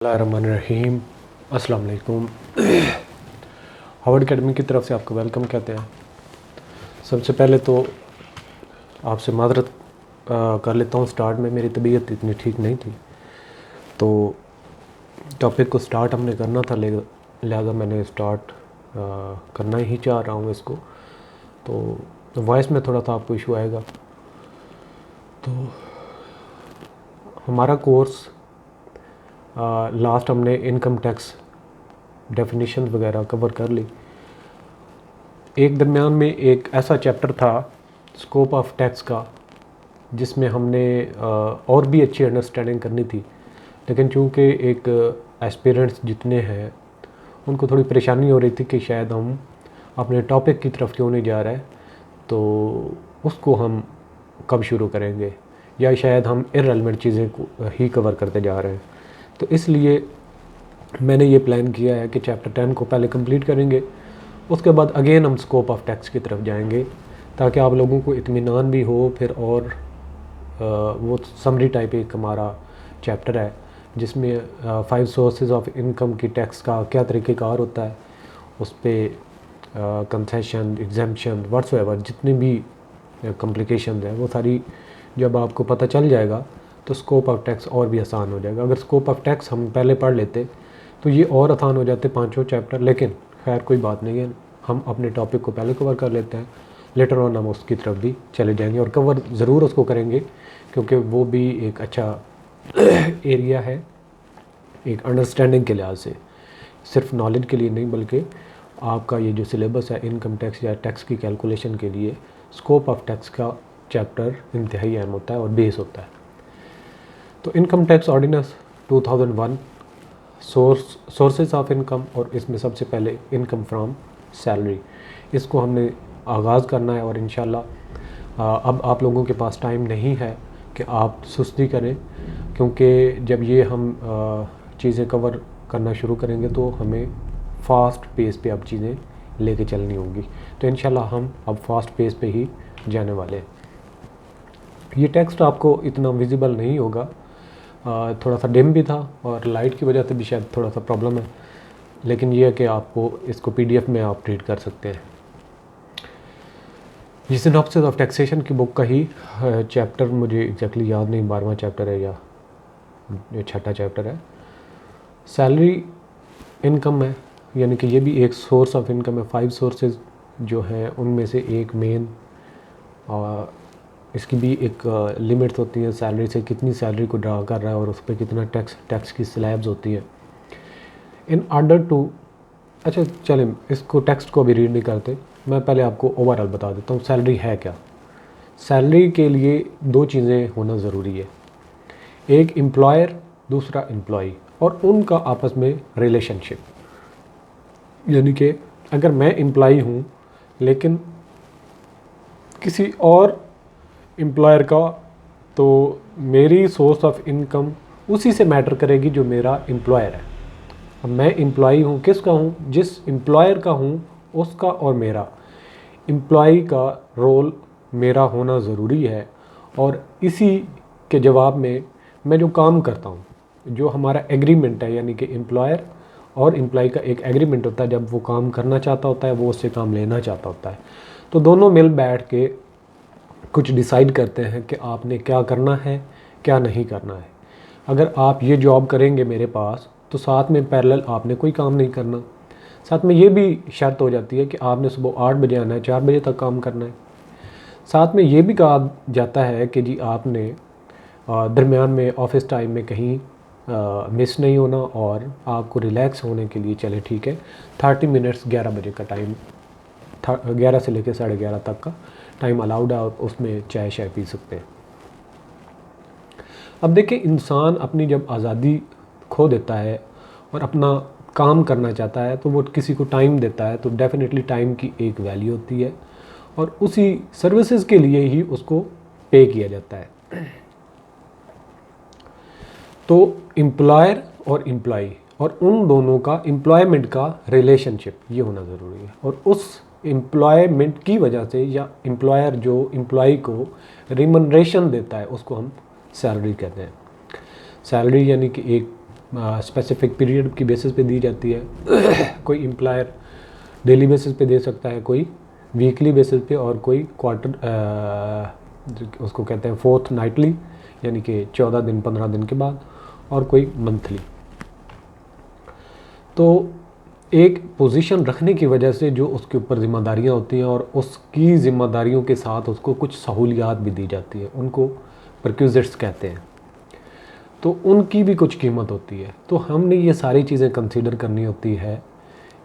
रहीम अस्सलाम वालेकुम। Harvard academy की तरफ से आपको वेलकम कहते हैं। सबसे पहले तो आपसे माजरत कर लेता हूँ। स्टार्ट में मेरी तबीयत इतनी ठीक नहीं थी, तो टॉपिक को स्टार्ट हमने करना था, लिहाजा मैंने स्टार्ट करना ही चाह रहा हूँ इसको। तो वॉइस में थोड़ा सा आपको इशू आएगा। तो हमारा कोर्स लास्ट हमने इनकम टैक्स डेफिनेशन वगैरह कवर कर ली। एक दरमियान में एक ऐसा चैप्टर था स्कोप ऑफ टैक्स का, जिसमें हमने और भी अच्छी अंडरस्टैंडिंग करनी थी, लेकिन चूंकि एक एस्पिरेंट्स जितने हैं उनको थोड़ी परेशानी हो रही थी कि शायद हम अपने टॉपिक की तरफ क्यों नहीं जा रहे, तो उसको हम कब शुरू करेंगे, या शायद हम इररेलेवेंट चीज़ें को ही कवर करते जा रहे हैं। तो इसलिए मैंने ये प्लान किया है कि चैप्टर 10 को पहले कंप्लीट करेंगे, उसके बाद अगेन हम स्कोप ऑफ टैक्स की तरफ जाएंगे, ताकि आप लोगों को इत्मीनान भी हो। फिर और वो समरी टाइप एक हमारा चैप्टर है जिसमें 5 सोर्सेज ऑफ इनकम की टैक्स का क्या तरीक़ेकार होता है, उस पर कंसेशन, एग्जेम्पशन, व्हाट्सएवर जितनी भी कॉम्प्लिकेशन है वो सारी जब आपको पता चल जाएगा तो स्कोप ऑफ टैक्स और भी आसान हो जाएगा। अगर स्कोप ऑफ टैक्स हम पहले पढ़ लेते तो ये और आसान हो जाते पांचों चैप्टर, लेकिन खैर कोई बात नहीं है, हम अपने टॉपिक को पहले कवर कर लेते हैं, लेटर ऑन हम उसकी तरफ भी चले जाएंगे और कवर ज़रूर उसको करेंगे, क्योंकि वो भी एक अच्छा एरिया है एक अंडरस्टैंडिंग के लिहाज से, सिर्फ नॉलेज के लिए नहीं बल्कि आपका ये जो सिलेबस है इनकम टैक्स या टैक्स की कैलकुलेशन के लिए स्कोप ऑफ टैक्स का चैप्टर इंतहाई अहम होता है और बेस होता है। तो income tax ordinance 2001 sources of income, और इसमें सबसे पहले इनकम फ्रॉम सैलरी, इसको हमने आगाज़ करना है। और इंशाल्लाह अब आप लोगों के पास टाइम नहीं है कि आप सुस्ती करें, क्योंकि जब ये हम चीज़ें कवर करना शुरू करेंगे तो हमें फ़ास्ट पेस पे अब चीज़ें लेके चलनी होंगी। तो इंशाल्लाह हम अब फास्ट पेस पे ही जाने वाले हैं। ये टेक्स्ट आपको इतना विजिबल नहीं होगा, थोड़ा सा डिम भी था और लाइट की वजह से भी शायद थोड़ा सा प्रॉब्लम है, लेकिन ये है कि आपको इसको पीडीएफ में आप रीड कर सकते हैं। ये सिनॉप्सिस ऑफ टैक्सेशन की बुक का ही चैप्टर मुझे एग्जैक्टली याद नहीं, 12वां चैप्टर है या छठा चैप्टर है। सैलरी इनकम है, यानी कि ये भी एक सोर्स ऑफ इनकम है। 5 सोर्सेज जो हैं उनमें से एक मेन, इसकी भी एक लिमिट्स होती हैं, सैलरी से कितनी सैलरी को ड्रा कर रहा है और उस पर कितना टैक्स की स्लैब्स होती है इन ऑर्डर टू। अच्छा चलें, इसको टेक्स्ट को अभी रीड नहीं करते, मैं पहले आपको ओवरऑल बता देता हूँ सैलरी है क्या। सैलरी के लिए 2 चीज़ें होना ज़रूरी है, एक एम्प्लॉयर, दूसरा एम्प्लॉई, और उनका आपस में रिलेशनशिप। यानी कि अगर मैं एम्प्लॉई हूँ लेकिन किसी और एम्प्लॉयर का, तो मेरी सोर्स ऑफ इनकम उसी से मैटर करेगी जो मेरा एम्प्लॉयर है। अब मैं एम्प्लॉई हूँ, किसका हूँ, जिस एम्प्लॉयर का हूँ उसका, और मेरा एम्प्लॉई का रोल मेरा होना ज़रूरी है। और इसी के जवाब में मैं जो काम करता हूँ, जो हमारा एग्रीमेंट है, यानी कि एम्प्लॉयर और एम्प्लॉई का एक एग्रीमेंट होता है, जब वो काम करना चाहता होता है, वो उससे काम लेना चाहता होता है, तो दोनों मिल बैठ के कुछ डिसाइड करते हैं कि आपने क्या करना है, क्या नहीं करना है। अगर आप ये जॉब करेंगे मेरे पास, तो साथ में पैरेलल आपने कोई काम नहीं करना। साथ में ये भी शर्त हो जाती है कि आपने सुबह 8 बजे आना है, 4 बजे तक काम करना है। साथ में ये भी कहा जाता है कि जी आपने दरमियान में ऑफिस टाइम में कहीं मिस नहीं होना, और आपको रिलैक्स होने के लिए चले ठीक है 30 मिनट्स 11 बजे का टाइम, 11 से लेकर 11:30 तक का टाइम अलाउड है, उसमें चाय शाय पी सकते हैं। अब देखिए, इंसान अपनी जब आज़ादी खो देता है और अपना काम करना चाहता है, तो वो किसी को टाइम देता है, तो डेफिनेटली टाइम की एक वैल्यू होती है, और उसी सर्विसेज के लिए ही उसको पे किया जाता है। तो एम्प्लॉयर और एम्प्लॉई, और उन दोनों का एम्प्लॉयमेंट का रिलेशनशिप ये होना ज़रूरी है, और उस एम्प्लॉयमेंट की वजह से, या एम्प्लॉयर जो एम्प्लॉई को रिमनरेशन देता है, उसको हम सैलरी कहते हैं। सैलरी यानी कि एक स्पेसिफिक पीरियड की बेसिस पे दी जाती है। कोई एम्प्लॉयर डेली बेसिस पे दे सकता है, कोई वीकली बेसिस पे, और कोई क्वार्टर उसको कहते हैं फोर्थ नाइटली, यानी कि 14 दिन 15 दिन के बाद, और कोई मंथली। तो एक पोजीशन रखने की वजह से जो उसके ऊपर ज़िम्मेदारियाँ होती हैं और उसकी ज़िम्मेदारियों के साथ उसको कुछ सहूलियात भी दी जाती है, उनको परक्विजिट्स कहते हैं। तो उनकी भी कुछ कीमत होती है। तो हमने ये सारी चीज़ें कंसीडर करनी होती है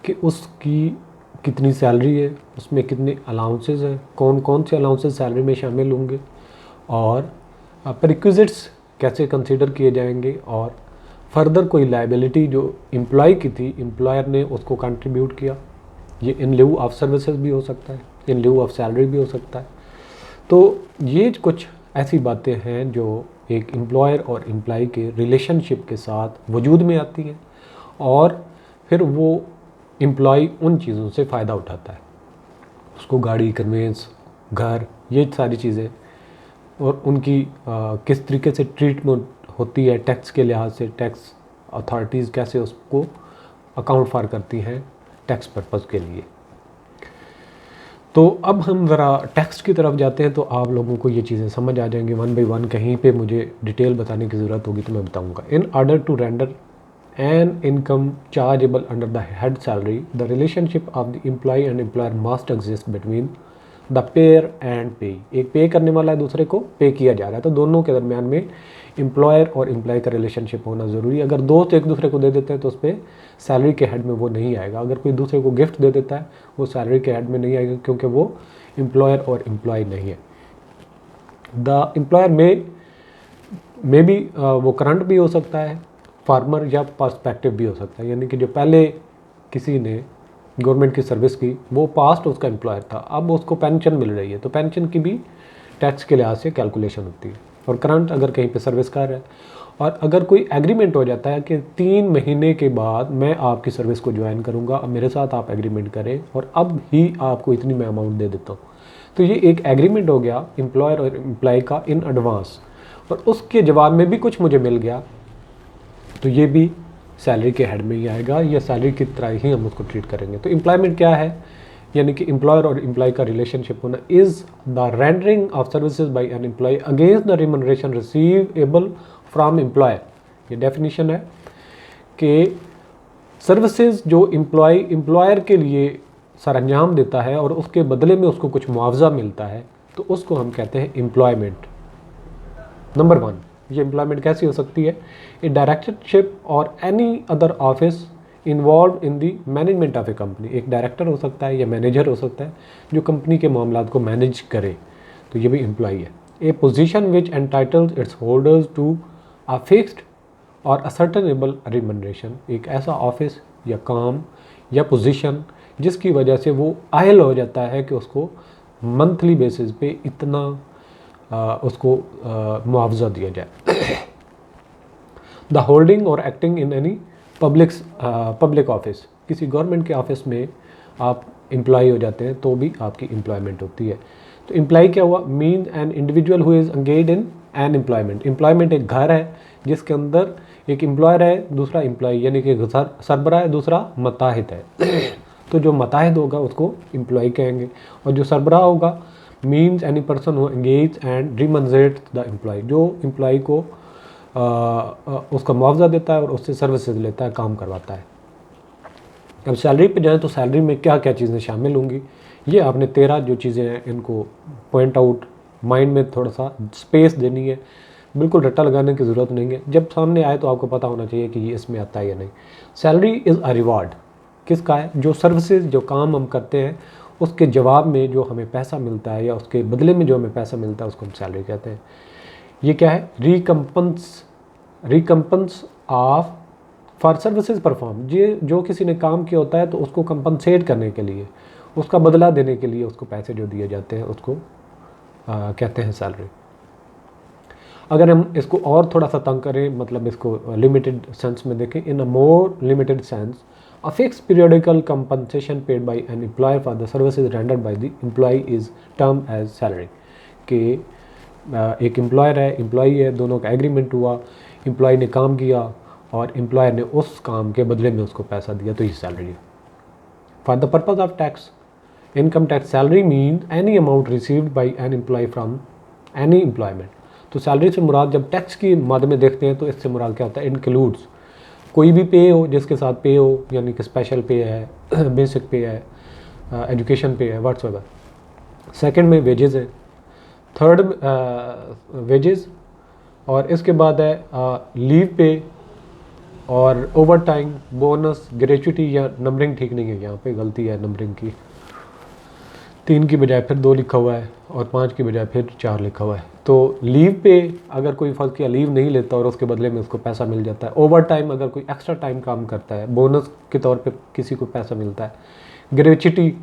कि उसकी कितनी सैलरी है, उसमें कितने अलाउंसेस हैं, कौन कौन से अलाउंसेस सैलरी में शामिल होंगे, और परक्विजिट्स कैसे कंसीडर किए जाएंगे, और फर्दर कोई लायबिलिटी जो एम्प्लॉय की थी, एम्प्लॉयर ने उसको कंट्रीब्यूट किया, ये इन लिeu ऑफ सर्विसेज भी हो सकता है, इन लिeu ऑफ सैलरी भी हो सकता है। तो ये कुछ ऐसी बातें हैं जो एक एम्प्लॉयर और एम्प्लॉय के रिलेशनशिप के साथ वजूद में आती हैं, और फिर वो एम्प्लॉय उन चीज़ों से फ़ायदा उठाता है। उसको गाड़ी, कन्वेंस, घर, ये सारी चीज़ें, और उनकी किस तरीके से ट्रीटमेंट होती है टैक्स के लिहाज से, टैक्स अथॉरिटीज़ कैसे उसको अकाउंट फॉर करती हैं टैक्स पर्पज़ के लिए। तो अब हम ज़रा टैक्स की तरफ जाते हैं, तो आप लोगों को ये चीज़ें समझ आ जाएंगी वन बाई वन। कहीं पे मुझे डिटेल बताने की ज़रूरत होगी तो मैं बताऊंगा। In order to render an income chargeable under the head salary, the relationship of the employee and employer must exist between the payer and payee. एक पे करने वाला है, दूसरे को पे किया जा रहा है, तो दोनों के दरमियान में एम्प्लॉयर और एम्प्लॉय का रिलेशनशिप होना ज़रूरी है। अगर दोस्त एक दूसरे को दे देते हैं तो उस पर सैलरी के हेड में वो नहीं आएगा। अगर कोई दूसरे को गिफ्ट दे देता है वो सैलरी के हेड में नहीं आएगा, क्योंकि वो एम्प्लॉयर और एम्प्लॉय नहीं है। द एम्प्लॉयर में भी वो करंट भी हो सकता है, फार्मर, या पर्सपेक्टिव भी हो सकता है, यानी कि जो पहले किसी ने गवर्नमेंट की सर्विस की, वो पास्ट उसका एम्प्लॉयर था, अब उसको पेंशन मिल रही है, तो पेंशन की भी टैक्स के लिहाज से कैलकुलेशन होती है। और करंट अगर कहीं पे सर्विस कर रहा है, और अगर कोई एग्रीमेंट हो जाता है कि 3 महीने के बाद मैं आपकी सर्विस को ज्वाइन करूंगा, अब मेरे साथ आप एग्रीमेंट करें और अब ही आपको इतनी मैं अमाउंट दे देता हूँ, तो ये एक एग्रीमेंट हो गया एम्प्लॉयर और एम्प्लॉय का इन एडवांस, और उसके जवाब में भी कुछ मुझे मिल गया, तो ये भी सैलरी के हेड में ही आएगा, या सैलरी की तरह ही हम उसको ट्रीट करेंगे। तो एम्प्लॉयमेंट क्या है, यानी कि एम्प्लॉयर और एम्प्लॉय का रिलेशनशिप होना is the rendering of services by an employee against the remuneration receivable from employer. ये डेफिनेशन है कि सर्विसेज जो एम्प्लॉयर के लिए सरंजाम देता है और उसके बदले में उसको कुछ मुआवजा मिलता है, तो उसको हम कहते हैं एम्प्लॉयमेंट। नंबर 1, ये एम्प्लॉयमेंट कैसी हो सकती है, ए डायरेक्टरशिप और any other office involve in the management of A company. एक डायरेक्टर हो सकता है या मैनेजर हो सकता है जो कंपनी के मामलात को मैनेज करे, तो ये भी एम्प्लॉई है। A position which entitles its holders to a fixed और असर्टेनेबल रिम्यूनरेशन। एक ऐसा ऑफिस या काम या पोजीशन जिसकी वजह से वो अहल हो जाता है कि उसको मंथली बेसिस पे इतना उसको मुआवजा दिया जाए। द होल्डिंग और acting in any public office, किसी गवर्नमेंट के ऑफिस में आप एम्प्लॉय हो जाते हैं तो भी आपकी एम्प्लॉयमेंट होती है। तो एम्प्लॉय क्या हुआ, mean an individual who is engaged in an employment. Employment एक घर है जिसके अंदर एक एम्प्लॉयर है, दूसरा एम्प्लॉय, यानी कि सरबराह है, दूसरा मताहित है। तो जो मताहित होगा उसको एम्प्लॉय कहेंगे, और जो सरबराह होगा means any person who engage and remunerate the employee, जो एम्प्लॉय को उसका मुआवजा देता है और उससे सर्विसेज लेता है, काम करवाता है। अब सैलरी पे जाएं तो सैलरी में क्या क्या चीज़ें शामिल होंगी, ये आपने 13 जो चीज़ें हैं इनको पॉइंट आउट, माइंड में थोड़ा सा स्पेस देनी है, बिल्कुल रट्टा लगाने की ज़रूरत नहीं है। जब सामने आए तो आपको पता होना चाहिए कि ये इसमें आता है या नहीं। सैलरी इज़ अ रिवार्ड, किसका है, जो सर्विसेज, जो काम हम करते हैं उसके जवाब में जो हमें पैसा मिलता है या उसके बदले में जो हमें पैसा मिलता है उसको हम सैलरी कहते हैं। ये क्या है, रिकम्पन्स ऑफ फॉर सर्विसेज परफॉर्म। ये जो किसी ने काम किया होता है तो उसको कंपनसेट करने के लिए, उसका बदला देने के लिए उसको पैसे जो दिए जाते हैं उसको कहते हैं सैलरी। अगर हम इसको और थोड़ा सा तंग करें, मतलब इसको लिमिटेड सेंस में देखें, in a more limited sense a fixed periodical compensation paid by an employer for the services rendered by the employee is termed as salary। कि एक एम्प्लॉयर है, एम्प्लॉई है, दोनों का एग्रीमेंट हुआ, एम्प्लॉई ने काम किया और एम्प्लॉयर ने उस काम के बदले में उसको पैसा दिया, तो ये सैलरी है। For the purpose of tax, income tax salary mean any amount received by an employee from any employment. तो सैलरी से मुराद जब टैक्स की माध्यम में देखते हैं तो इससे मुराद क्या होता है, इंक्लूड्स कोई भी पे हो जिसके साथ पे हो, यानी कि स्पेशल पे है, बेसिक पे है, एजुकेशन पे है, व्हाट्सएवर। सेकंड में वेजेस है, थर्ड वेजेस, और इसके बाद है लीव पे और ओवर टाइम, बोनस, ग्रेचुटी, या नंबरिंग ठीक नहीं है, यहाँ पे गलती है नंबरिंग की, 3 की बजाय फिर 2 लिखा हुआ है और 5 की बजाय फिर 4 लिखा हुआ है। तो लीव पे अगर कोई फर्ज किया लीव नहीं लेता और उसके बदले में उसको पैसा मिल जाता है। ओवर टाइम अगर कोई एक्स्ट्रा टाइम काम करता है, बोनस के तौर पे किसी को पैसा मिलता है। ग्रेचुटी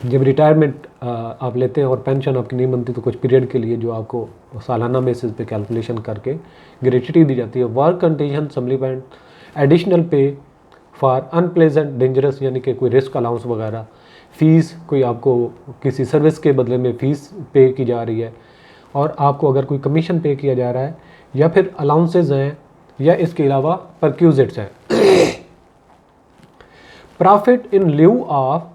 जब रिटायरमेंट आप लेते हैं और पेंशन आपकी नहीं बनती तो कुछ पीरियड के लिए जो आपको सालाना बेसिस पे कैलकुलेशन करके ग्रेचुटी दी जाती है। वर्क कंडीशन सप्लीमेंट, एडिशनल पे फॉर अनप्लेजेंट डेंजरस, यानी कि कोई रिस्क अलाउंस वगैरह, फ़ीस कोई आपको किसी सर्विस के बदले में फ़ीस पे की जा रही है, और आपको अगर कोई कमीशन पे किया जा रहा है, या फिर अलाउंसेज हैं, या इसके अलावा परक्यूजिट्स हैं। Profit in lieu of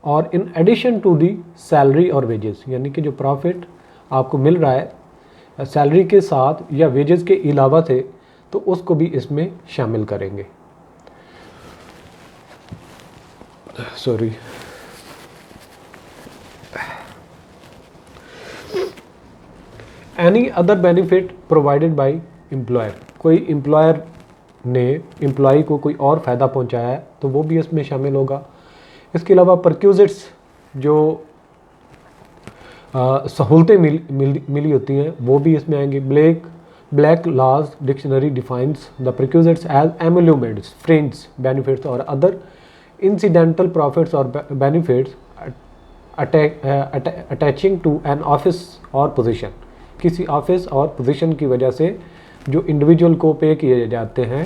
or in addition to the salary or wages, यानी कि जो प्रॉफिट आपको मिल रहा है सैलरी के साथ या वेजेस के अलावा से, तो उसको भी इसमें शामिल करेंगे। Sorry, any other benefit provided by employer, कोई एम्प्लॉयर ने एम्प्लॉय को कोई और फ़ायदा पहुंचाया है तो वो भी इसमें शामिल होगा। इसके अलावा परक्यूजिट्स जो सहूलतें मिली होती हैं वो भी इसमें आएंगे। Black Law's Dictionary defines the perquisites as emoluments, fringe benefits और अदर इंसिडेंटल प्रॉफिट्स और benefits attaching to an office और पोजीशन, किसी ऑफिस और पोजीशन की वजह से जो इंडिविजुअल को पे किए जाते हैं।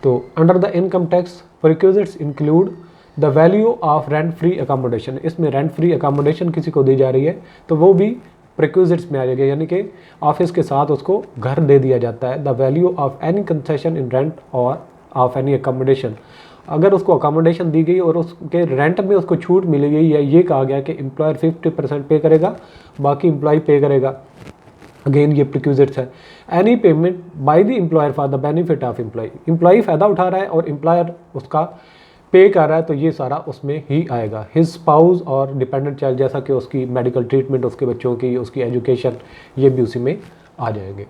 तो under the income tax perquisites include the value of rent free accommodation, इसमें रेंट फ्री अकोमोडेशन किसी को दी जा रही है तो वो भी परक्यूजिट्स में आ जाएगा, यानी कि ऑफिस के साथ उसको घर दे दिया जाता है। The value of any concession in rent और ऑफ एनी अकोमोडेशन, अगर उसको अकोमोडेशन दी गई और उसके रेंट में उसको छूट मिली गई है, ये कहा गया कि एम्प्लॉयर 50% पे करेगा, बाकी एम्प्लॉय पे करेगा। अगेन ये परक्यूजिट्स है। Any payment by the employer for the benefit of employee, employee फ़ायदा उठा रहा है और एम्प्लॉयर उसका पे कर रहा है तो ये सारा उसमें ही आएगा। हिज स्पाउस और डिपेंडेंट चाइल्ड, जैसा कि उसकी मेडिकल ट्रीटमेंट, उसके बच्चों की, उसकी एजुकेशन, ये भी उसी में आ जाएंगे।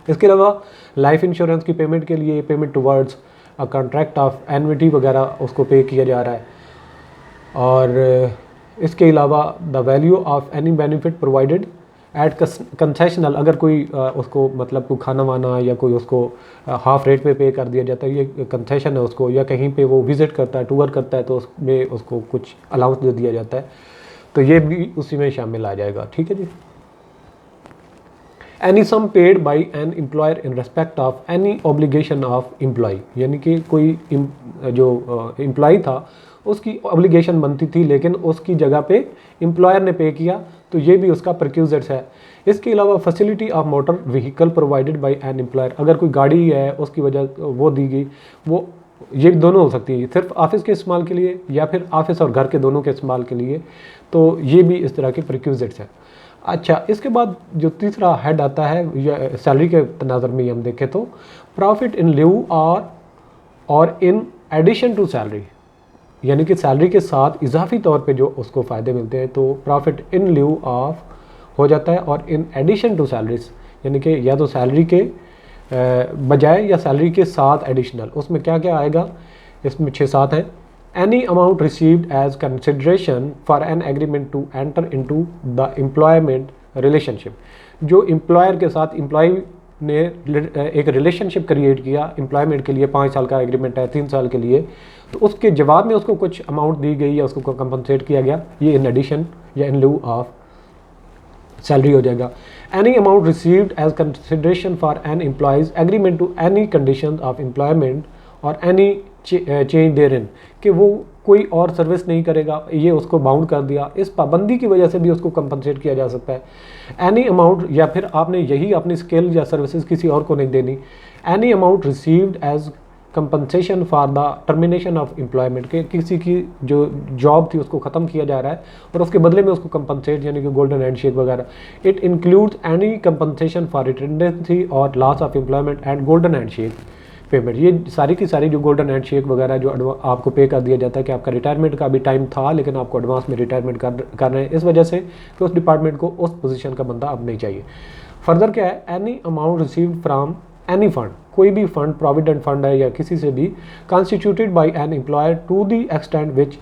इसके अलावा लाइफ इंश्योरेंस की पेमेंट के लिए payment towards a contract of annuity वगैरह उसको पे किया जा रहा है। और इसके अलावा the value of any benefit provided eight concessional, अगर कोई उसको मतलब कोई खाना वाना या कोई उसको हाफ रेट पे कर दिया जाता है, ये कंसेशन है उसको, या कहीं पे वो विज़िट करता है, टूर करता है तो उसमें उसको कुछ अलाउंस दे दिया जाता है, तो ये भी उसी में शामिल आ जाएगा। ठीक है जी। Any sum paid by an employer in respect of any obligation of employee, यानी कि कोई जो एम्प्लॉय था उसकी ऑब्लिगेशन बनती थी लेकिन उसकी जगह पे एम्प्लॉयर ने पे किया, तो ये भी उसका परक्यूजिट्स है। इसके अलावा facility of motor vehicle provided by an employer, अगर कोई गाड़ी है उसकी वजह वो दी गई, वो ये दोनों हो सकती है, सिर्फ ऑफिस के इस्तेमाल के लिए या फिर ऑफिस और घर के दोनों के इस्तेमाल के लिए, तो ये भी इस तरह के परक्यूजिट्स हैं। अच्छा, इसके बाद जो तीसरा हेड आता है या सैलरी के तनाज़र में हम देखें तो प्रॉफिट इन लिeu और इन एडिशन टू सैलरी, यानी कि सैलरी के साथ इजाफी तौर पे जो उसको फ़ायदे मिलते हैं, तो प्रॉफिट इन लिeu ऑफ हो जाता है, और इन एडिशन टू सैलरीज, यानी कि या तो सैलरी के बजाय या सैलरी के साथ एडिशनल। उसमें क्या क्या आएगा, इसमें 6-7 हैं। Any amount received as consideration for an agreement to enter into the employment relationship, जो एम्प्लॉयर के साथ एम्प्लॉय ने एक रिलेशनशिप क्रिएट किया एम्प्लॉयमेंट के लिए, 5 साल का एग्रीमेंट है, 3 साल के लिए, तो उसके जवाब में उसको कुछ अमाउंट दी गई या उसको कंपनसेट किया गया, ये इन एडिशन या इन लिeu ऑफ सैलरी हो जाएगा। Any amount received as consideration for an employee's agreement to any condition of employment or any change therein, कि वो कोई और सर्विस नहीं करेगा, ये उसको बाउंड कर दिया, इस पाबंदी की वजह से भी उसको कंपनसेट किया जा सकता है। एनी अमाउंट, या फिर आपने यही अपनी स्किल या सर्विसेज किसी और को नहीं देनी, any amount received as compensation for the termination of employment, के किसी की जो जॉब थी उसको ख़त्म किया जा रहा है और उसके बदले में उसको कंपनसेट, यानी कि गोल्डन हैंडशेक वगैरह। It includes any compensation for redundancy और loss of employment and golden handshake payment. ये सारी की सारी जो गोल्डन हैंडशेक वगैरह जो आपको पे कर दिया जाता है कि आपका रिटायरमेंट का भी टाइम था लेकिन आपको एडवांस में रिटायरमेंट कर रहे हैं, इस वजह से कि उस डिपार्टमेंट को उस पोजीशन का बंदा अब नहीं चाहिए। फर्दर क्या है, any amount received from any fund, कोई भी फंड, प्रोविडेंट फंड है या किसी से भी, constituted by an employer to the extent which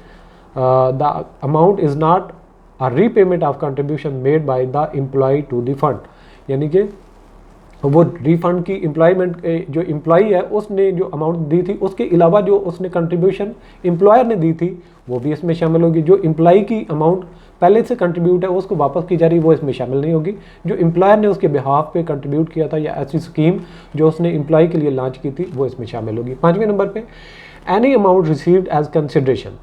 the amount is not a repayment of contribution made by the employee to the fund, यानी कि वो रिफंड की एम्प्लॉयमेंट जो एम्प्लॉई है उसने जो अमाउंट दी थी उसके अलावा जो उसने कंट्रीब्यूशन एम्प्लॉयर ने दी थी वो भी इसमें शामिल होगी। जो एम्प्लॉई की अमाउंट पहले से कंट्रीब्यूट है उसको वापस की जा रही है वो इसमें शामिल नहीं होगी। जो एम्प्लॉयर ने उसके बिहाफ पे कंट्रीब्यूट किया था या ऐसी स्कीम जो उसने एम्प्लॉई के लिए लॉन्च की थी वो इसमें शामिल होगी। 5वें नंबर पे, any amount received as consideration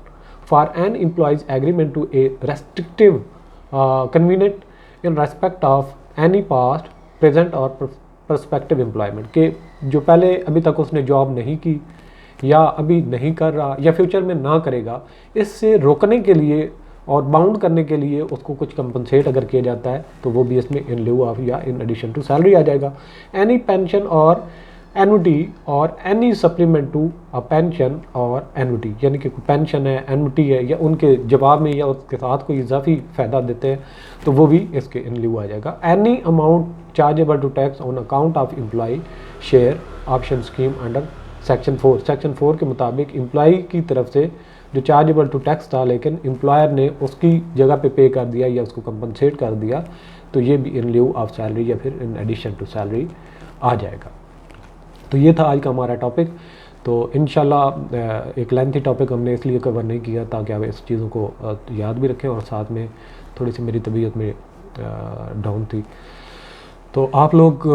for an employee's agreement to a restrictive covenant in respect of any past present or prospective employment, के जो पहले अभी तक उसने जॉब नहीं की या अभी नहीं कर रहा या फ्यूचर में ना करेगा, इससे रोकने के लिए और बाउंड करने के लिए उसको कुछ कंपनसेट अगर किया जाता है तो वो भी इसमें इन lieu of or in addition to salary आ जाएगा। Any pension or annuity or any supplement to a pension or annuity, यानी कि पेंशन है, एनुटी है, या उनके जवाब में या उसके साथ कोई इजाफी फ़ायदा देते हैं तो वो भी इसके इन लिeu आ जाएगा। Any amount chargeable to tax on account of employee share option scheme under section 4, section 4 के मुताबिक एम्प्लॉय की तरफ से जो चार्जेबल टू टैक्स था लेकिन एम्प्लॉयर ने उसकी जगह पे कर दिया या उसको कंपनसेट कर दिया तो ये भी इन लिeu ऑफ सैलरी या फिर इन एडिशन टू सैलरी आ जाएगा। तो ये था आज का हमारा टॉपिक। तो इंशाल्लाह एक लेंथी टॉपिक हमने इसलिए कवर नहीं किया ताकि आप इस चीज़ों को याद भी रखें और साथ में थोड़ी सी मेरी तबीयत में डाउन थी तो आप लोग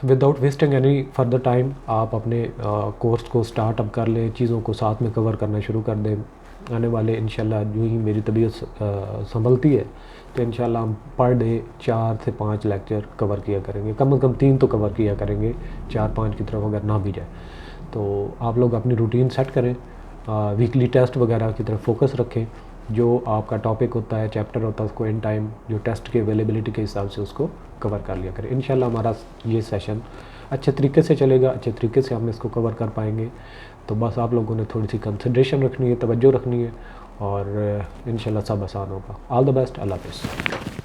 without wasting any further time आप अपने कोर्स को स्टार्ट अप कर लें, चीज़ों को साथ में कवर करना शुरू कर दें। आने वाले इंशाल्लाह यूँ ही मेरी तबीयत संभलती है तो इंशाल्लाह हम पर डे 4 से 5 लेक्चर कवर किया करेंगे, कम से कम 3 तो कवर किया करेंगे, 4-5 की तरफ अगर ना भी जाए तो आप लोग अपनी रूटीन सेट करें, वीकली टेस्ट वगैरह की तरफ फोकस रखें, जो आपका टॉपिक होता है, चैप्टर होता है, उसको इन टाइम जो टेस्ट की अवेलेबिलिटी के हिसाब से उसको कवर कर लिया करें। इंशाल्लाह हमारा ये सेशन अच्छे तरीके से चलेगा, अच्छे तरीके से हम इसको कवर कर पाएंगे। तो बस आप लोगों ने थोड़ी सी कंसिड्रेशन रखनी है, तवज्जो रखनी है और इंशाल्लाह सब आसान होगा। ऑल द बेस्ट, अल्लाह हाफ़िज़।